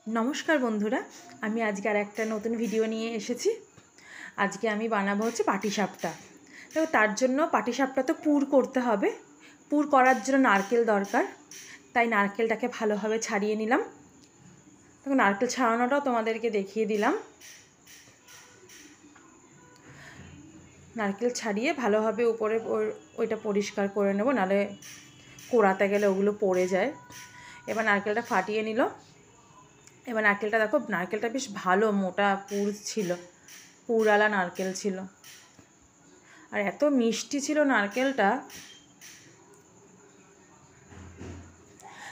नमस्कार बंधुरा आमी आजके आर एकटा नतून भिडियो निये एसेछि। आजके आमी बानाबो होच्छे पाटिसापटा। तो तार जोन्नो पाटिसापटा तो पुर करते होबे। पुर करार जोन्नो नारकेल दरकार, ताई नारकेलटाके भालोभाबे छाड़िये निलाम। तो नारकेल छाड़ानोटाओ तोमादेरके देखिये दिलाम। नारकेल छाड़िये भालोभाबे उपरे ओइटा परिष्कार करे नेब, नाहले कोड़ाते गेले ओगुलो पड़े जाय। एबार नारकेलटा फाटिये निल। एबार नारकेलटा देखो, नारकेलटा बेश भालो मोटा पुर छिलो, पुरवाला नारकेल छिलो और एत मिष्टि छिलो नारकेलटा।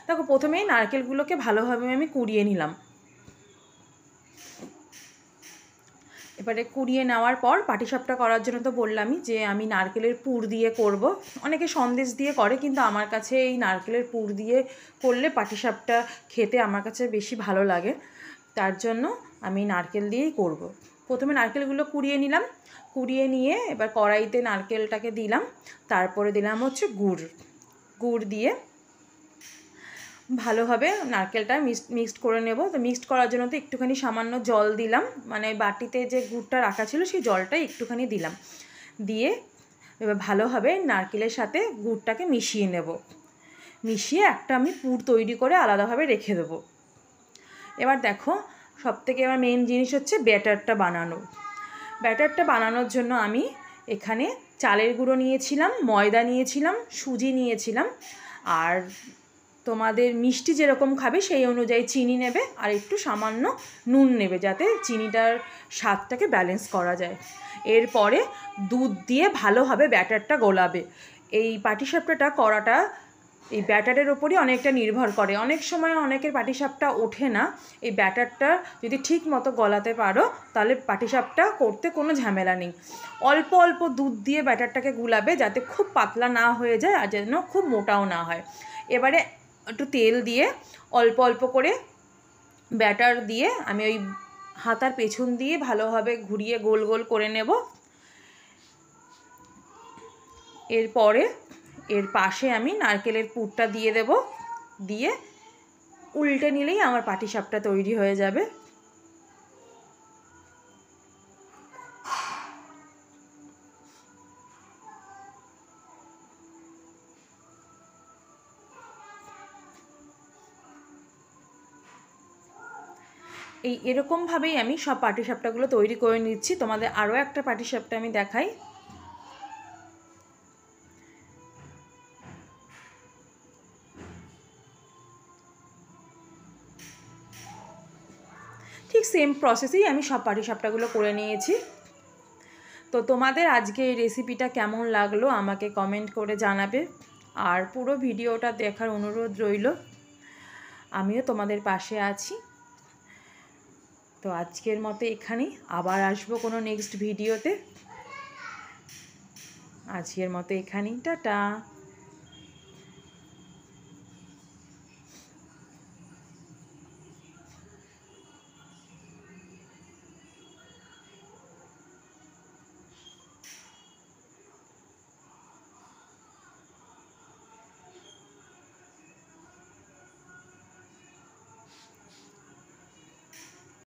देखो प्रथमेई नारकेलगुलोके भालोभाबे आमि कुड़िये निलाम। एबारे कुड़िये नेওয়ার पर पाटिसापटा करार जोन्नो तो बोललामই जे आमि नारकेलेर पुर दिये करब। अनेके सन्देश दिये करे, किन्तु आमार काछे एई नारकेलेर पुर दिये करले पाटिसापटा खेते आमार काछे बेशी भालो लागे। तार जोन्नो आमि नारकेल दियेई करब। प्रथमे नारकेलगुलो कुड़िये निलाम। कुड़िये निये एबार कड़ाइते नारकेलटाके दिलाम, तारपरे दिलाम होच्छे गुड़। गुड़ दिये भालोभाबे नारकेलटा मिक्सड करे नेब। तो मिक्सड करार जोन्नो तो एकटुखानि सामान्य जल दिलाम, माने बाटिते जे गुड़टा राखा छिलो सेई जलटाई एकटुखानि दिलाम। दिये एबार भालोभाबे नारकेलेर साथे गुड़टाके मिशिये नेब। मिशिये एकटा आमि पुर तैरि करे आलादाभाबे रेखे देब। एबार देखो सबथेके एबार मेन जिनिस होच्छे बैटारटा बानानो। बैटारटा बानानोर जोन्नो आमि एखाने चालेर गुঁড়ো नियेछिलाम, मयदा नियेछिलाम, सुजी नियेछिलाम और তোমাদের মিষ্টি যেরকম খাবে সেই অনুযায়ী চিনি নেবে আর একটু সামান্য নুন নেবে, যাতে চিনিটার স্বাদটাকে ব্যালেন্স করা যায়। এরপরে দুধ দিয়ে ভালোভাবে ব্যাটারটা গোলাবে। এই পাটিসাপটাটা করাটা এই ব্যাটারের ওপরই অনেকটা নির্ভর করে। অনেক সময় অনেকের পাটিসাপটা ওঠে না। এই ব্যাটারটা যদি ঠিক মতো গলাতে পারো তাহলে পাটিসাপটা করতে কোনো ঝামেলা নেই। অল্প অল্প দুধ দিয়ে ব্যাটারটাকে গুলাবে, যাতে খুব পাতলা না হয়ে যায় আর যেন খুব মোটাও না হয়। এবারে একটু তেল দিয়ে অল্প অল্প করে ব্যাটার দিয়ে আমি ওই হাতার পেছন দিয়ে ভালোভাবে ঘুরিয়ে গোল গোল করে নেব। এরপরে এর পাশে আমি নারকেলের পুরটা দিয়ে দেব। দিয়ে উল্টে নিলেই আমার পাটিসাপটা তৈরি হয়ে যাবে। এই এরকমভাবেই আমি সব পাটিসাপটাগুলো তৈরি করে নিচ্ছি। তোমাদের আরও একটা পাটিসাপটা আমি দেখাই। ঠিক সেম প্রসেসেই আমি সব পাটিসাপটাগুলো করে নিয়েছি। তো তোমাদের আজকে এই রেসিপিটা কেমন লাগলো আমাকে কমেন্ট করে জানাবে আর পুরো ভিডিওটা দেখার অনুরোধ রইল। আমিও তোমাদের পাশে আছি। তো আজকের মতো এখানেই, আবার আসবো কোনো নেক্সট ভিডিওতে। আজকের মতো এখানেই, টাটা।